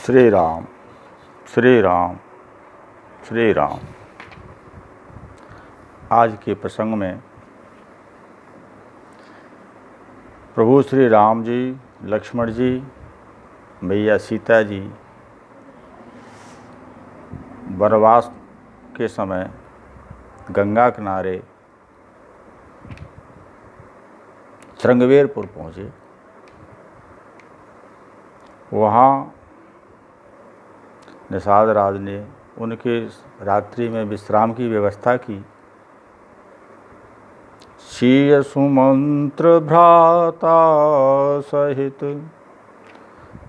श्री राम श्री राम श्री राम। आज के प्रसंग में प्रभु श्री राम जी, लक्ष्मण जी, मैया सीता जी वनवास के समय गंगा किनारे श्रृंगवेरपुर पहुँचे। वहाँ निषाद राज ने उनके रात्रि में विश्राम की व्यवस्था की। शीय सुमंत्र भ्राता सहित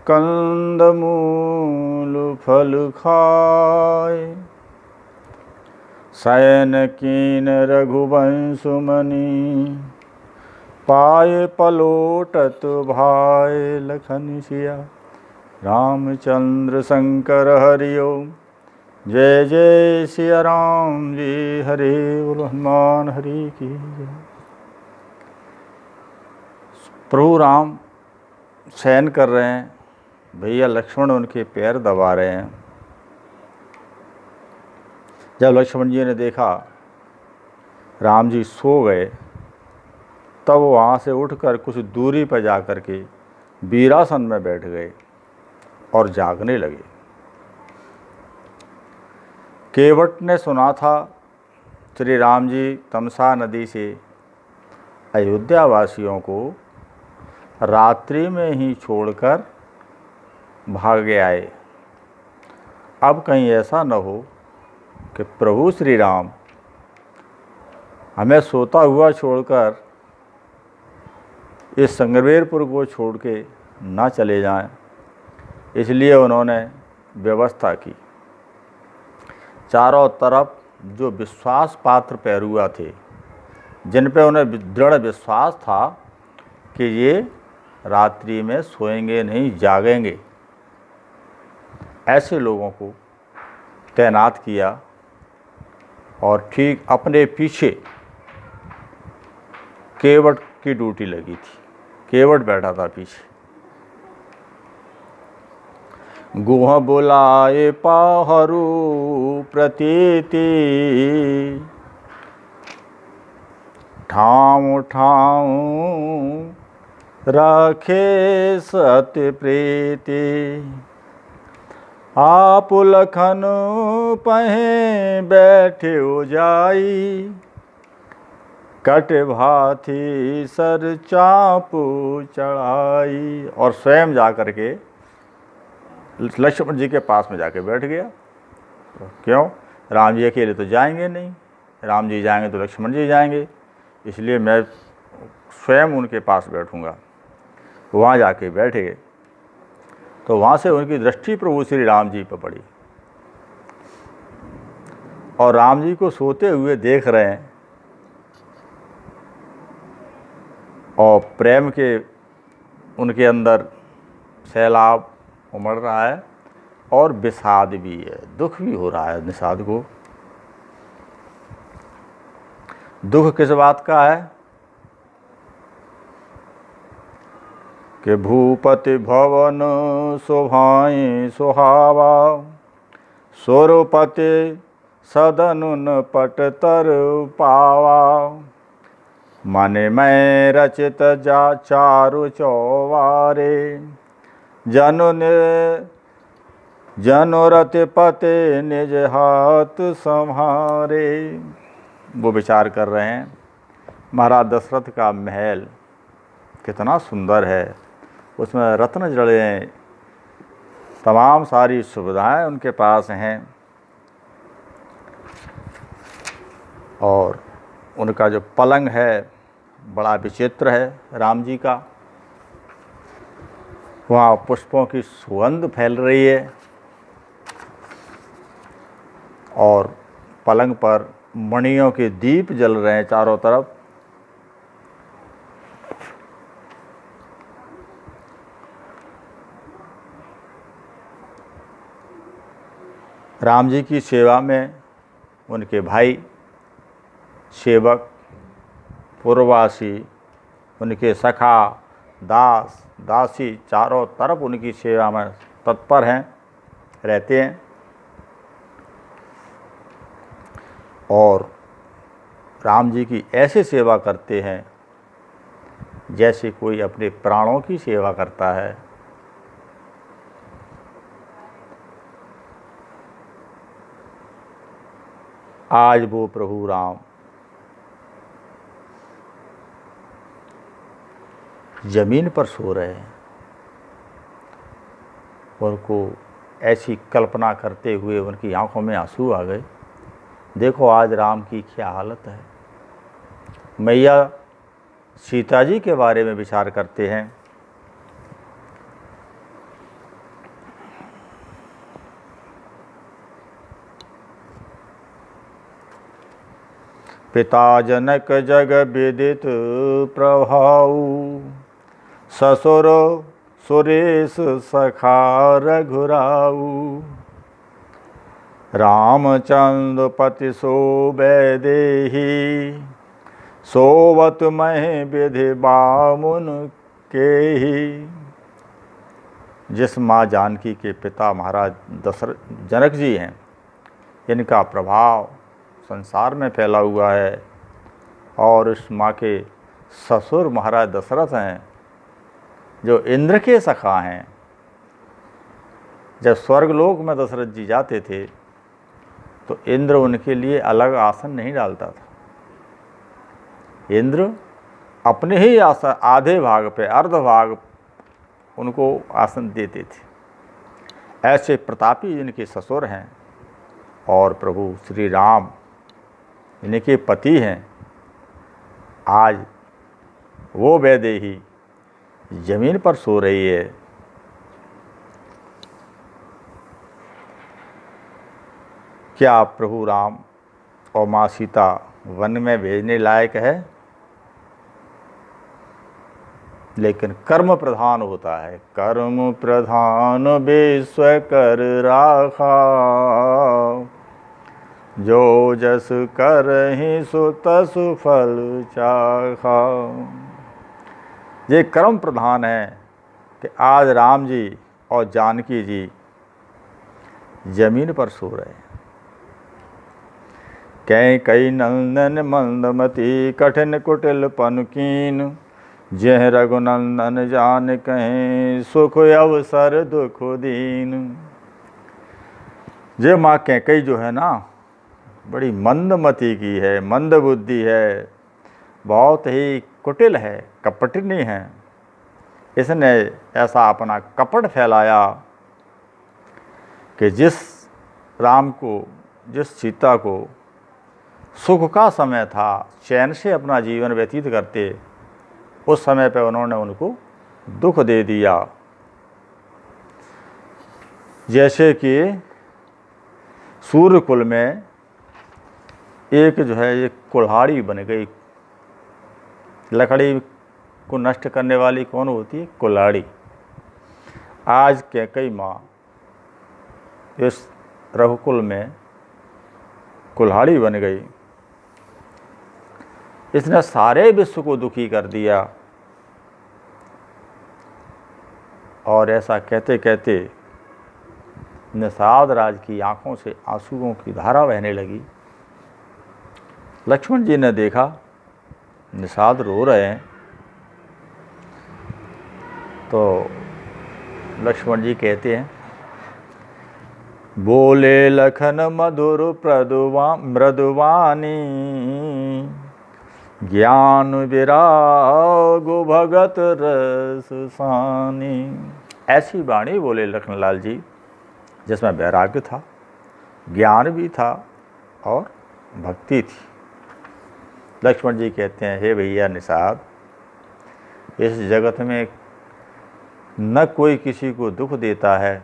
कंदमूल फल खाए, शयन कीन रघुवंश मणि पाए पलोटत भाई लखन सिया। रामचंद्र शंकर हरिओम, जय जय सिया राम जी, हरे बोलो हनुमान हरि की जय। प्रभु राम शयन कर रहे हैं, भैया लक्ष्मण उनके पैर दबा रहे हैं। जब लक्ष्मण जी ने देखा राम जी सो गए, तब वहाँ से उठकर कुछ दूरी पर जाकर के वीरासन में बैठ गए और जागने लगे। केवट ने सुना था श्री राम जी तमसा नदी से अयोध्या वासियों को रात्रि में ही छोड़कर भागे आए। अब कहीं ऐसा न हो कि प्रभु श्री राम हमें सोता हुआ छोड़कर इस श्रृंगवेरपुर को छोड़ के ना चले जाएं। इसलिए उन्होंने व्यवस्था की। चारों तरफ जो विश्वास पात्र पैरुआ थे, जिन पे उन्हें दृढ़ विश्वास था कि ये रात्रि में सोएंगे नहीं, जागेंगे, ऐसे लोगों को तैनात किया और ठीक अपने पीछे केवट की ड्यूटी लगी थी। केवट बैठा था पीछे। गुह बुलाए पाहरू प्रतीति, ठाऊं ठाऊं रखे सत्य प्रीति। आप लखन पहें बैठे जाई, कट भाथी सर चापू चढ़ाई। और स्वयं जाकर के लक्ष्मण जी के पास में जाके बैठ गया। तो क्यों? राम जी अकेले तो जाएंगे नहीं, राम जी जाएंगे तो लक्ष्मण जी जाएंगे, इसलिए मैं स्वयं उनके पास बैठूंगा। वहाँ जाके बैठे तो वहाँ से उनकी दृष्टि प्रभु श्री राम जी पर पड़ी और राम जी को सोते हुए देख रहे हैं और प्रेम के उनके अंदर सैलाब उमड़ रहा है और विषाद भी है, दुख भी हो रहा है निषाद को। दुख किस बात का है कि भूपति भवन शोभाएं सुहावा, स्वरूपति सदन न पटतर पावा। मन में रचित जा चारु चौवारे, जनु रति पते निज हाथ संहारे। वो विचार कर रहे हैं महाराज दशरथ का महल कितना सुंदर है, उसमें रत्न जड़े हैं, तमाम सारी सुविधाएं उनके पास हैं और उनका जो पलंग है बड़ा विचित्र है राम जी का। वहाँ पुष्पों की सुगंध फैल रही है और पलंग पर मणियों के दीप जल रहे हैं चारों तरफ। राम जी की सेवा में उनके भाई, सेवक, पूर्ववासी, उनके सखा, दास, दासी चारों तरफ उनकी सेवा में तत्पर हैं। रहते हैं और राम जी की ऐसे सेवा करते हैं जैसे कोई अपने प्राणों की सेवा करता है। आज वो प्रभु राम जमीन पर सो रहे हैं। उनको ऐसी कल्पना करते हुए उनकी आंखों में आंसू आ गए। देखो आज राम की क्या हालत है। मैया सीता जी के बारे में विचार करते हैं। पिता जनक जग विदित प्रभाऊ, ससुर सुरेश सखा रघुराऊ। रामचंद्र पति सो वैदेही, सोवत मह विधि बामुन के ही। जिस माँ जानकी के पिता महाराज दशरथ जनक जी हैं, इनका प्रभाव संसार में फैला हुआ है और उस माँ के ससुर महाराज दशरथ हैं जो इंद्र के सखा हैं। जब स्वर्गलोक में दशरथ जी जाते थे तो इंद्र उनके लिए अलग आसन नहीं डालता था। इंद्र अपने ही आसन आधे भाग पे अर्ध भाग उनको आसन देते थे। ऐसे प्रतापी इनके ससुर हैं और प्रभु श्री राम इनके पति हैं। आज वो वैदेही जमीन पर सो रही है। क्या प्रभु राम और माँ सीता वन में भेजने लायक है? लेकिन कर्म प्रधान होता है। कर्म प्रधान विश्व कर राखा, जो जस करहि सो तसु फल चाखा। ये कर्म प्रधान है कि आज राम जी और जानकी जी जमीन पर सो रहे हैं। कई नंदन मंदमती, कठिन कुटिल पनुकीन। जह रघुनंदन जान कहीं, सुख अवसर दुख दीन। जे माँ कैकेयी जो है ना, बड़ी मंदमती की है, मंद बुद्धि है, बहुत ही कुटिल है, कपटिनी है। इसने ऐसा अपना कपट फैलाया कि जिस राम को, जिस सीता को सुख का समय था, चैन से अपना जीवन व्यतीत करते, उस समय पे उन्होंने उनको दुख दे दिया। जैसे कि सूर्यकुल में एक जो है एक कुल्हाड़ी बन गई। लकड़ी को नष्ट करने वाली कौन होती है? कुल्हाड़ी। आज कैकेयी माँ इस रघुकुल में कुल्हाड़ी बन गई। इसने सारे विश्व को दुखी कर दिया। और ऐसा कहते कहते निषाद राज की आंखों से आंसुओं की धारा बहने लगी। लक्ष्मण जी ने देखा निषाद रो रहे हैं, तो लक्ष्मण जी कहते हैं, बोले लखन मधुर मृदुवानी, ज्ञान विराग भगत रस सानी। ऐसी वाणी बोले लखनलाल जी जिसमें वैराग्य था, ज्ञान भी था और भक्ति थी। लक्ष्मण जी कहते हैं, हे भैया निषाद, इस जगत में न कोई किसी को दुख देता है,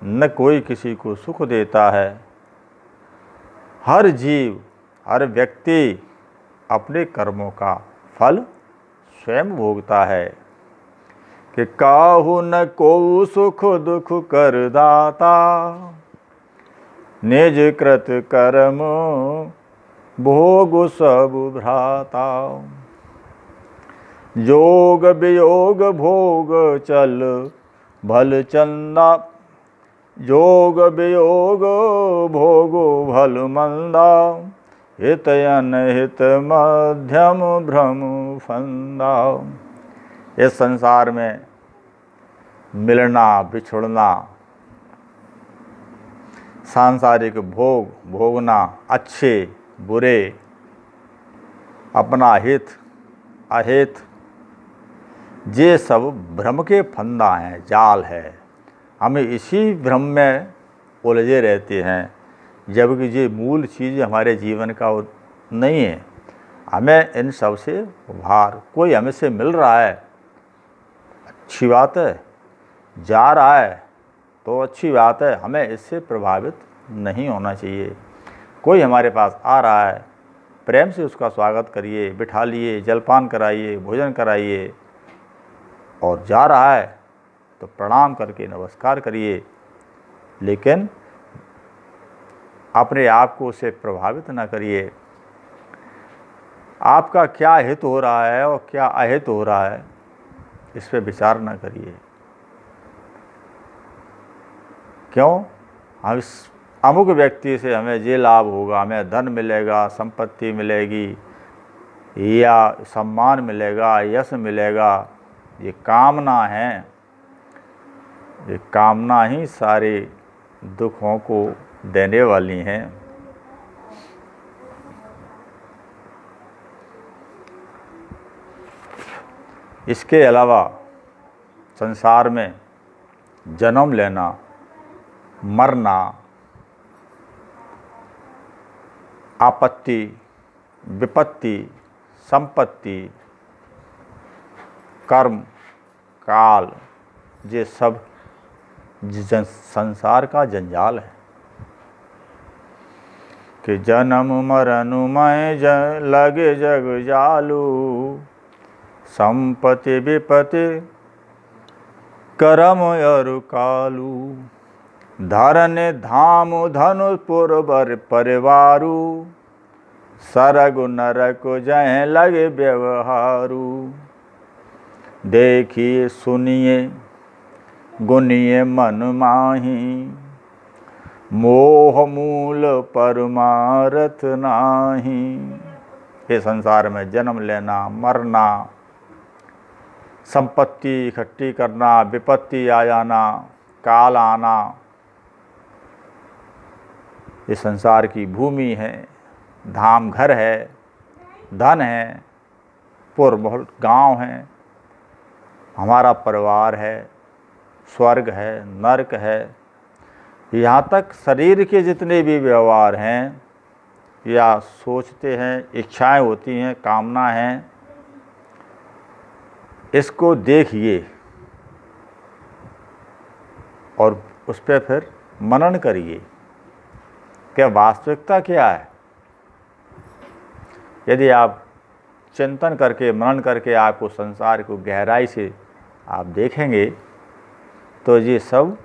न कोई किसी को सुख देता है। हर जीव, हर व्यक्ति अपने कर्मों का फल स्वयं भोगता है। कि काहू न को सुख दुख कर दाता, निज कृत कर्म भोग सब भ्राता। जोग वियोग भोग चल भल चंदा, जोग वियोग भोगो भल मंदा, हित अनहित मध्यम भ्रम फंदा। इस संसार में मिलना बिछुड़ना, सांसारिक भोग भोगना, अच्छे बुरे, अपना हित अहित, ये सब भ्रम के फंदा हैं, जाल है। हमें इसी भ्रम में उलझे रहते हैं, जबकि ये मूल चीज़ हमारे जीवन का नहीं है। हमें इन सब से उभार, कोई हमें से मिल रहा है अच्छी बात है, जा रहा है तो अच्छी बात है, हमें इससे प्रभावित नहीं होना चाहिए। कोई हमारे पास आ रहा है, प्रेम से उसका स्वागत करिए, बिठा लिए, जलपान कराइए, भोजन कराइए, और जा रहा है तो प्रणाम करके नमस्कार करिए, लेकिन अपने आप को उससे प्रभावित ना करिए। आपका क्या हित हो रहा है और क्या अहित हो रहा है, इस पर विचार ना करिए। क्यों? हम इस अमुक व्यक्ति से हमें ये लाभ होगा, हमें धन मिलेगा, संपत्ति मिलेगी, या सम्मान मिलेगा, यश मिलेगा, ये कामना है। ये कामना ही सारे दुखों को देने वाली हैं। इसके अलावा संसार में जन्म लेना, मरना, आपत्ति, विपत्ति, संपत्ति, कर्म, काल, ये सब संसार का जंजाल है कि जन्म मरण में लगे जग जालू, संपत्ति विपत्ति करम अरु कालू, धरन धाम धनुपुर बर परिवारू, सरग नरक जय लगे व्यवहारू। देखिए सुनिए गुनिए मन माही, मोह मूल परमारथ नाही। ये संसार में जन्म लेना, मरना, संपत्ति इकट्ठी करना, विपत्ति आ जाना, काल आना, ये संसार की भूमि है, धाम घर है, धन है, पुर बहुत गांव है, हमारा परिवार है, स्वर्ग है, नरक है, यहाँ तक शरीर के जितने भी व्यवहार हैं या सोचते हैं, इच्छाएं होती हैं, कामना हैं, इसको देखिए और उस पर फिर मनन करिए कि वास्तविकता क्या है। यदि आप चिंतन करके, मनन करके आपको संसार को गहराई से आप देखेंगे तो ये सब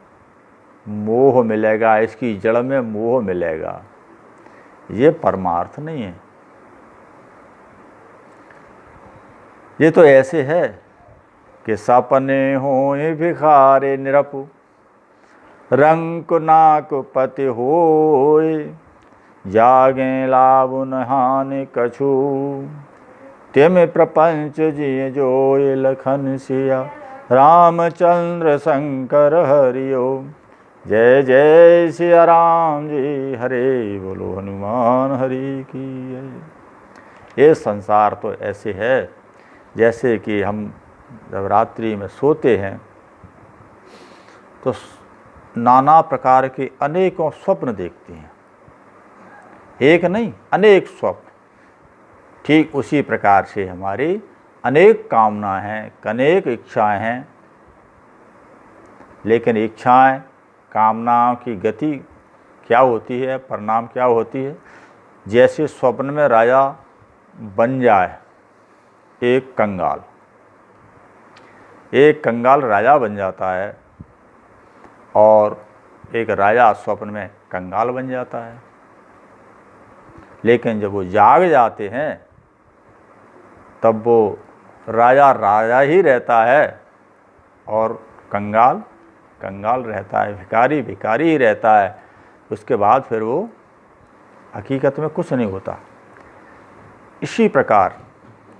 मोह मिलेगा, इसकी जड़ में मोह मिलेगा, ये परमार्थ नहीं है। ये तो ऐसे है कि सपने होए भिखारे निरपु, रंक नाक पति होए, जागे लाभ न हानि कछु, तिम प्रपंच जिय जोय लखन सिया, रामचंद्र शंकर हरिओ। जय जय सिया राम जी, हरे बोलो हनुमान हरि की जय। ये संसार तो ऐसे है जैसे कि हम जब रात्रि में सोते हैं तो नाना प्रकार के अनेकों स्वप्न देखते हैं, एक नहीं अनेक स्वप्न। ठीक उसी प्रकार से हमारी अनेक कामना हैं, अनेक इच्छाएं हैं, लेकिन इच्छाएं कामनाओं की गति क्या होती है, परिणाम क्या होती है। जैसे स्वप्न में राजा बन जाए एक कंगाल राजा बन जाता है, और एक राजा स्वप्न में कंगाल बन जाता है। लेकिन जब वो जाग जाते हैं तब वो राजा राजा ही रहता है और कंगाल कंगाल रहता है, भिखारी भिखारी ही रहता है, उसके बाद फिर वो हकीकत में कुछ नहीं होता। इसी प्रकार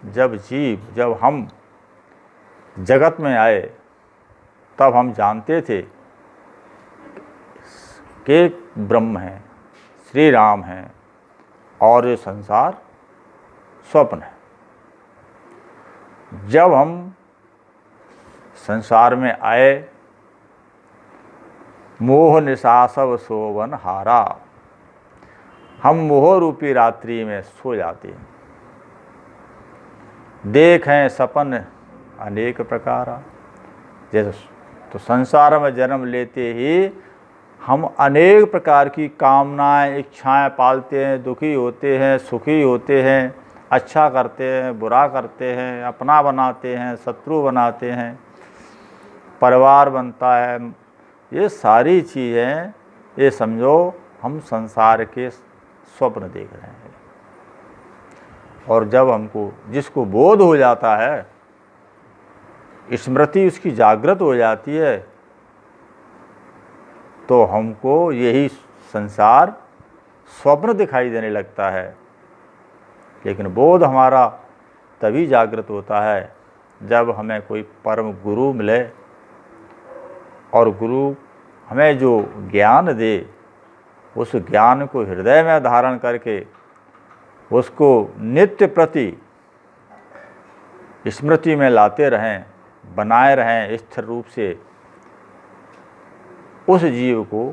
जब हम जगत में आए तब हम जानते थे कि ब्रह्म है, श्री राम हैं और ये संसार स्वप्न है। जब हम संसार में आए, मोह निशा सब सोवन हारा, हम मोह रूपी रात्रि में सो जाते हैं। देखें सपन अनेक प्रकारा, जैसे तो संसार में जन्म लेते ही हम अनेक प्रकार की कामनाएं इच्छाएं पालते हैं, दुखी होते हैं, सुखी होते हैं, अच्छा करते हैं, बुरा करते हैं, अपना बनाते हैं, शत्रु बनाते हैं, परिवार बनता है। ये सारी चीज़ें, ये समझो हम संसार के स्वप्न देख रहे हैं। और जब हमको जिसको बोध हो जाता है, स्मृति उसकी जागृत हो जाती है, तो हमको यही संसार स्वप्न दिखाई देने लगता है। लेकिन बोध हमारा तभी जागृत होता है जब हमें कोई परम गुरु मिले और गुरु हमें जो ज्ञान दे, उस ज्ञान को हृदय में धारण करके उसको नित्य प्रति स्मृति में लाते रहें, बनाए रहें स्थिर रूप से, उस जीव को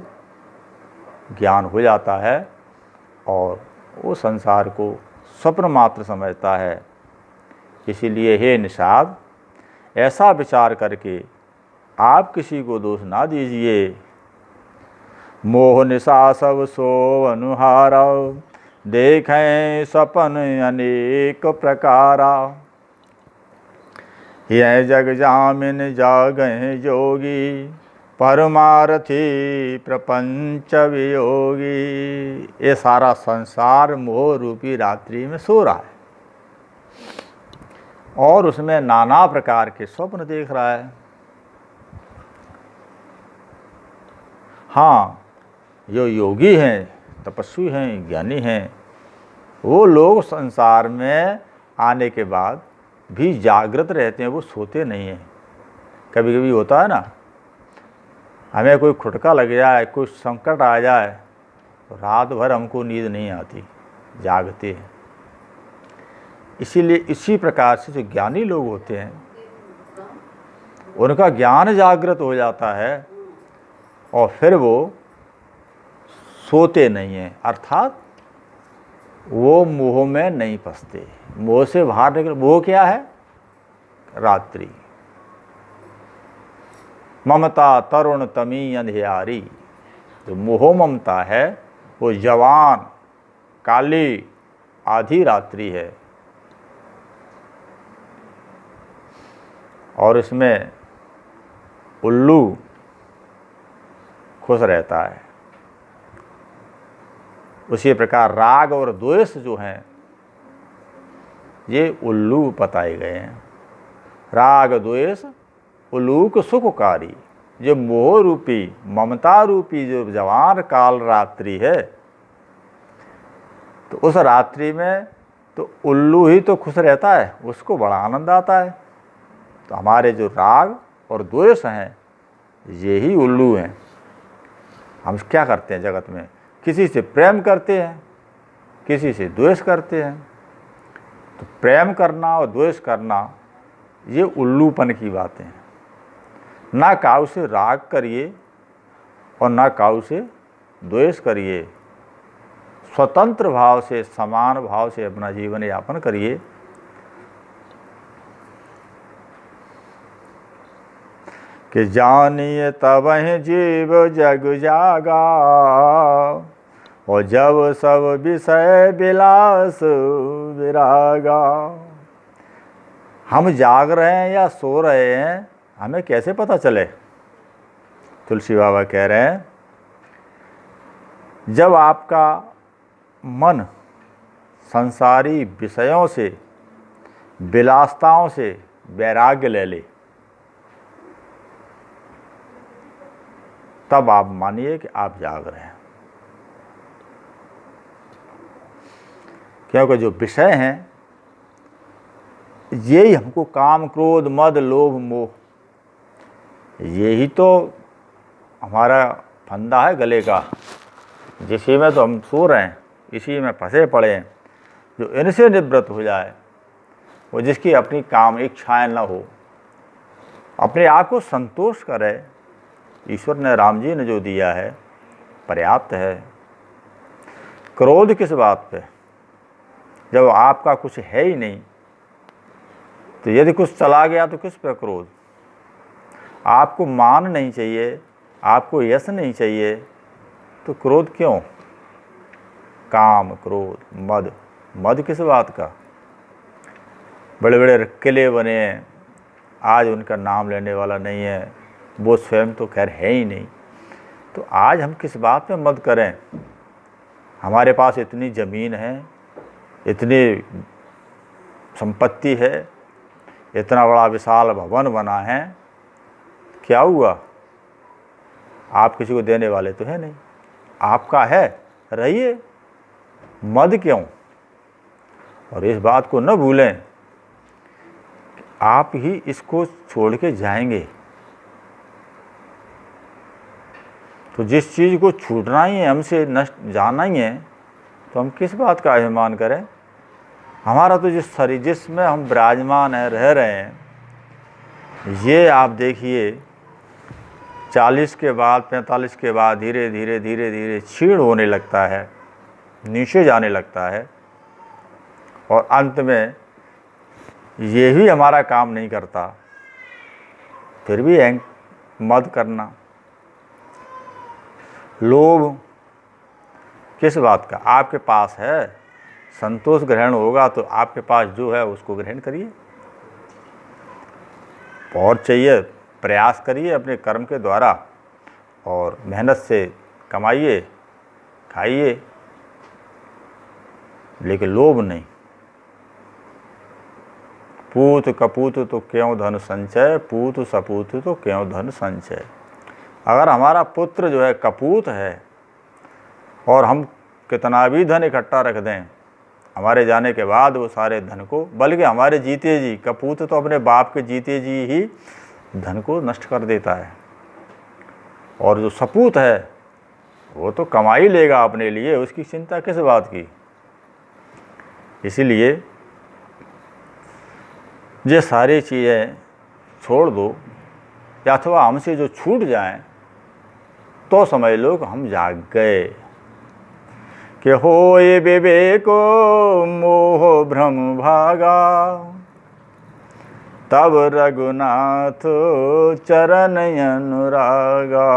ज्ञान हो जाता है और वो संसार को स्वप्न मात्र समझता है। इसीलिए हे निषाद, ऐसा विचार करके आप किसी को दोष ना दीजिए। मोह निशा सब सो अनुहारा, देखें सपन अनेक प्रकारा। यह जग जामिन जागह योगी, परमार्थी प्रपंच वियोगी। ये सारा संसार मोह रूपी रात्रि में सो रहा है और उसमें नाना प्रकार के स्वप्न देख रहा है। हाँ, जो योगी हैं, तपस्वी हैं, ज्ञानी हैं, वो लोग संसार में आने के बाद भी जागृत रहते हैं, वो सोते नहीं हैं। कभी कभी होता है ना, हमें कोई खुटका लग जाए, कोई संकट आ जाए, तो रात भर हमको नींद नहीं आती, जागते हैं। इसीलिए इसी प्रकार से जो ज्ञानी लोग होते हैं, उनका ज्ञान जागृत हो जाता है और फिर वो सोते नहीं हैं, अर्थात वो मोह में नहीं फंसते। मोह से बाहर निकल, मोह क्या है? रात्रि। ममता तरुण तमी अंधियारी। जो मोह ममता है वो जवान काली आधी रात्रि है और इसमें उल्लू खुश रहता है। उसी प्रकार राग और द्वेष जो हैं, ये उल्लू बताए गए हैं। राग द्वेष उल्लूक सुखकारी। जो मोह रूपी ममता रूपी जो जवान काल रात्रि है, तो उस रात्रि में तो उल्लू ही तो खुश रहता है, उसको बड़ा आनंद आता है। तो हमारे जो राग और द्वेष हैं, ये ही उल्लू हैं। हम क्या करते हैं जगत में? किसी से प्रेम करते हैं, किसी से द्वेष करते हैं। तो प्रेम करना और द्वेष करना ये उल्लूपन की बातें हैं। ना काऊ से राग करिए और ना काऊ से द्वेष करिए। स्वतंत्र भाव से, समान भाव से अपना जीवन यापन करिए। कि जानिए तबहि जीव जग जागा, और जब सब विषय विलास विरागा। हम जाग रहे हैं या सो रहे हैं, हमें कैसे पता चले? तुलसी बाबा कह रहे हैं, जब आपका मन संसारी विषयों से, विलासताओं से वैराग्य ले ले, तब आप मानिए कि आप जाग रहे हैं। क्योंकि जो विषय हैं यही हमको काम, क्रोध, मद, लोभ, मोह, यही तो हमारा फंदा है गले का, जिसी में तो हम सो रहे हैं, इसी में फंसे पड़े हैं। जो इनसे निवृत्त हो जाए, वो जिसकी अपनी काम इच्छाएं न हो, अपने आप को संतोष करे, ईश्वर ने, राम जी ने जो दिया है पर्याप्त है। क्रोध किस बात पे, जब आपका कुछ है ही नहीं, तो यदि कुछ चला गया तो किस पे क्रोध। आपको मान नहीं चाहिए, आपको यश नहीं चाहिए, तो क्रोध क्यों। काम, क्रोध, मद, मद किस बात का। बड़े बड़े किले बने हैं, आज उनका नाम लेने वाला नहीं है, वो स्वयं तो खैर है ही नहीं, तो आज हम किस बात पे मद करें। हमारे पास इतनी ज़मीन है, इतनी संपत्ति है, इतना बड़ा विशाल भवन बना है, क्या हुआ। आप किसी को देने वाले तो है नहीं, आपका है, रहिए, मद क्यों। और इस बात को न भूलें, आप ही इसको छोड़ के जाएंगे। तो जिस चीज़ को छूटना ही है, हमसे नष्ट जाना ही है, तो हम किस बात का अभिमान करें। हमारा तो जिस शरीर जिसमें हम विराजमान हैं, रह रहे हैं, ये आप देखिए 40 के बाद, 45 के बाद धीरे धीरे धीरे धीरे क्षीण होने लगता है, नीचे जाने लगता है, और अंत में ये भी हमारा काम नहीं करता, फिर भी मद करना। लोभ किस बात का, आपके पास है, संतोष ग्रहण होगा तो आपके पास जो है उसको ग्रहण करिए, और चाहिए प्रयास करिए अपने कर्म के द्वारा, और मेहनत से कमाइए, खाइए, लेकिन लोभ नहीं। पूत कपूत तो क्यों धन संचय, पूत सपूत तो क्यों धन संचय। अगर हमारा पुत्र जो है कपूत है, और हम कितना भी धन इकट्ठा रख दें, हमारे जाने के बाद वो सारे धन को, बल्कि हमारे जीते जी, कपूत तो अपने बाप के जीते जी ही धन को नष्ट कर देता है, और जो सपूत है वो तो कमा ही लेगा अपने लिए, उसकी चिंता किस बात की। इसीलिए ये सारी चीज़ें छोड़ दो, या अथवा हमसे जो छूट जाएं, तो समझ लो कि हम जाग गए। कि होए विवेको मोह भ्रम भागा, तब रघुनाथ चरण अनुरागा।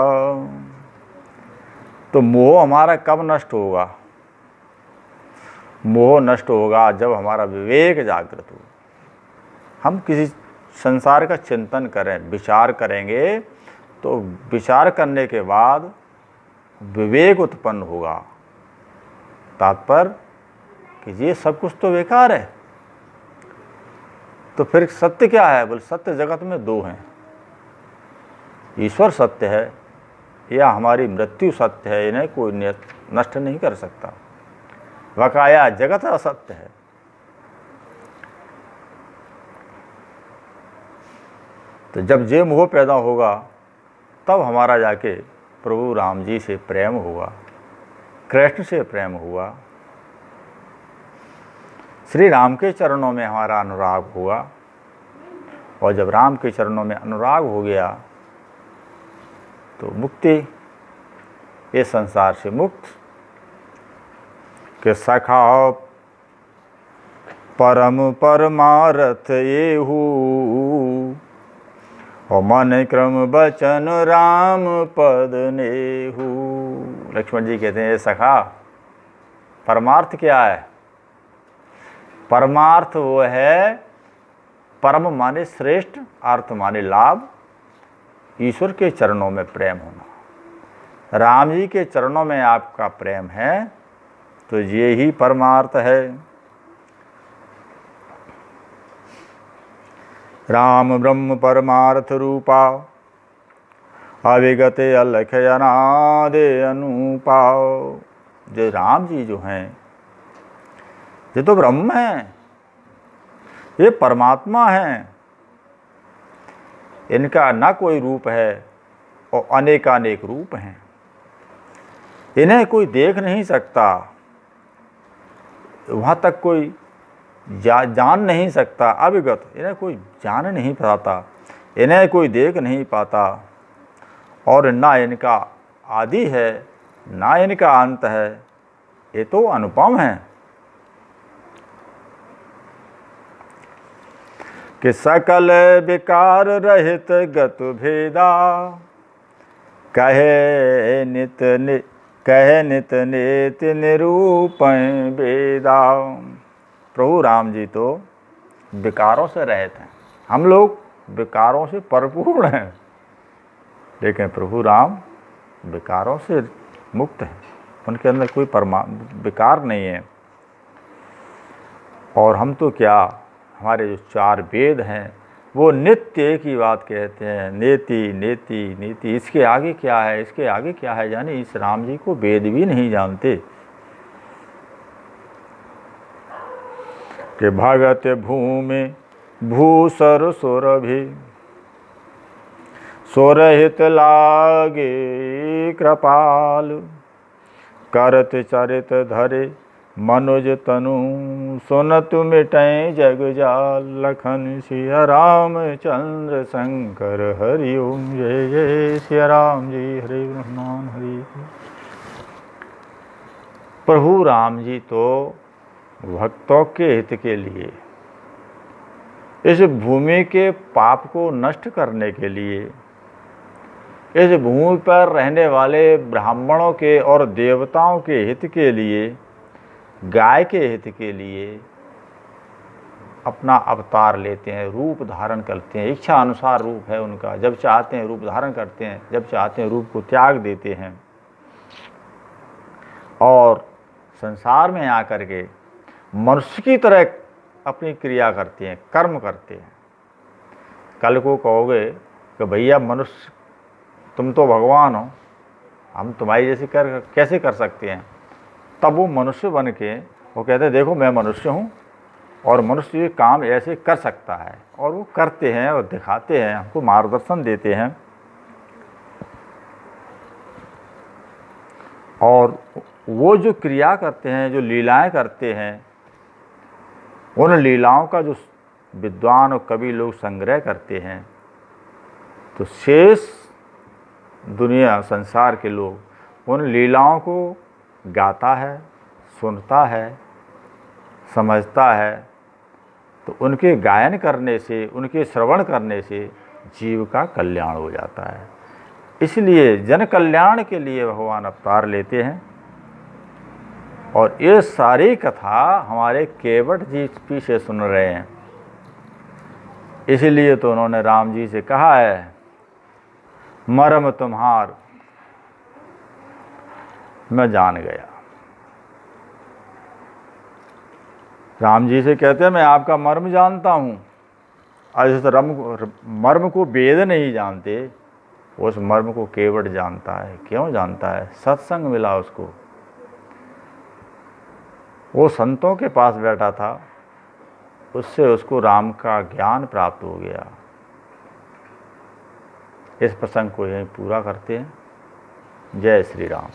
तो मोह हमारा कब नष्ट होगा। मोह नष्ट होगा जब हमारा विवेक जागृत हो, हम किसी संसार का चिंतन करें, विचार करेंगे, तो विचार करने के बाद विवेक उत्पन्न होगा। तात्पर्य कि ये सब कुछ तो बेकार है, तो फिर सत्य क्या है। बोले सत्य जगत में दो हैं, ईश्वर सत्य है या हमारी मृत्यु सत्य है, इन्हें कोई नष्ट नहीं कर सकता। वकाया जगत असत्य है। तो जब ये मोह पैदा होगा, तब हमारा जाके प्रभु राम जी से प्रेम हुआ, कृष्ण से प्रेम हुआ, श्री राम के चरणों में हमारा अनुराग हुआ। और जब राम के चरणों में अनुराग हो गया, तो मुक्ति, ये संसार से मुक्त। के सखा परम परमारथ येहू, और मन क्रम बचन राम पद नेहू। लक्ष्मण जी कहते हैं, ये सखा, परमार्थ क्या है। परमार्थ वो है, परम माने श्रेष्ठ, अर्थ माने लाभ, ईश्वर के चरणों में प्रेम होना। राम जी के चरणों में आपका प्रेम है, तो ये ही परमार्थ है। राम ब्रह्म परमार्थ रूपा, अविगत अलख अनादि अनुपाव। जो राम जी जो हैं ये तो ब्रह्म हैं, ये परमात्मा हैं। इनका ना कोई रूप है और अनेकानेक रूप हैं। इन्हें कोई देख नहीं सकता, वहाँ तक कोई जान नहीं सकता। अविगत, इन्हें कोई जान नहीं पाता, इन्हें कोई देख नहीं पाता। और ना इनका आदि है ना इनका अंत है, ये तो अनुपम है। कि सकल विकार रहित गत भेदा, कहे नित नित्य निरूपण वेदा। प्रभु राम जी तो विकारों से रहित हैं, हम लोग विकारों से परिपूर्ण हैं, लेकिन प्रभु राम विकारों से मुक्त हैं, उनके अंदर कोई विकार नहीं है। और हम तो क्या, हमारे जो 4 वेद हैं वो नित्य की बात कहते हैं, नेति नेति नीति। इसके आगे क्या है, इसके आगे क्या है, यानी इस राम जी को वेद भी नहीं जानते। कि भगत भूमि भूसर सुरभि, सुरहित लागे कृपाल। करत चरित धरे मनुज तनु, सुनत मिटै जग जाल। लखन सिया राम चंद्र शंकर हरि ओम। जय जय सिया राम जी, हरे हनुमान हरि। प्रभु राम जी तो भक्तों के हित के लिए, इस भूमि के पाप को नष्ट करने के लिए, इस भूमि पर रहने वाले ब्राह्मणों के और देवताओं के हित के लिए, गाय के हित के लिए अपना अवतार लेते हैं, रूप धारण करते हैं। इच्छा अनुसार रूप है उनका, जब चाहते हैं रूप धारण करते हैं, जब चाहते हैं रूप को त्याग देते हैं। और संसार में आकर के मनुष्य की तरह अपनी क्रिया करते हैं, कर्म करते हैं। कल को कहोगे कि भैया मनुष्य तुम तो भगवान हो, हम तुम्हारी जैसे कैसे कर सकते हैं। तब वो मनुष्य बन के वो कहते हैं देखो मैं मनुष्य हूँ और मनुष्य ये काम ऐसे कर सकता है, और वो करते हैं और दिखाते हैं, हमको मार्गदर्शन देते हैं। और वो जो क्रिया करते हैं, जो लीलाएं करते हैं, उन लीलाओं का जो विद्वान और कवि लोग संग्रह करते हैं, तो शेष दुनिया संसार के लोग उन लीलाओं को गाता है, सुनता है, समझता है। तो उनके गायन करने से, उनके श्रवण करने से जीव का कल्याण हो जाता है। इसलिए जन कल्याण के लिए भगवान अवतार लेते हैं। और ये सारी कथा हमारे केवट जी पीछे सुन रहे हैं। इसलिए तो उन्होंने राम जी से कहा है, मर्म तुम्हार मैं जान गया। राम जी से कहते हैं मैं आपका मर्म जानता हूँ। आज मर्म को वेद नहीं जानते, उस मर्म को केवट जानता है। क्यों जानता है? सत्संग मिला उसको, वो संतों के पास बैठा था, उससे उसको राम का ज्ञान प्राप्त हो गया। इस प्रसंग को यहीं पूरा करते हैं। जय श्री राम।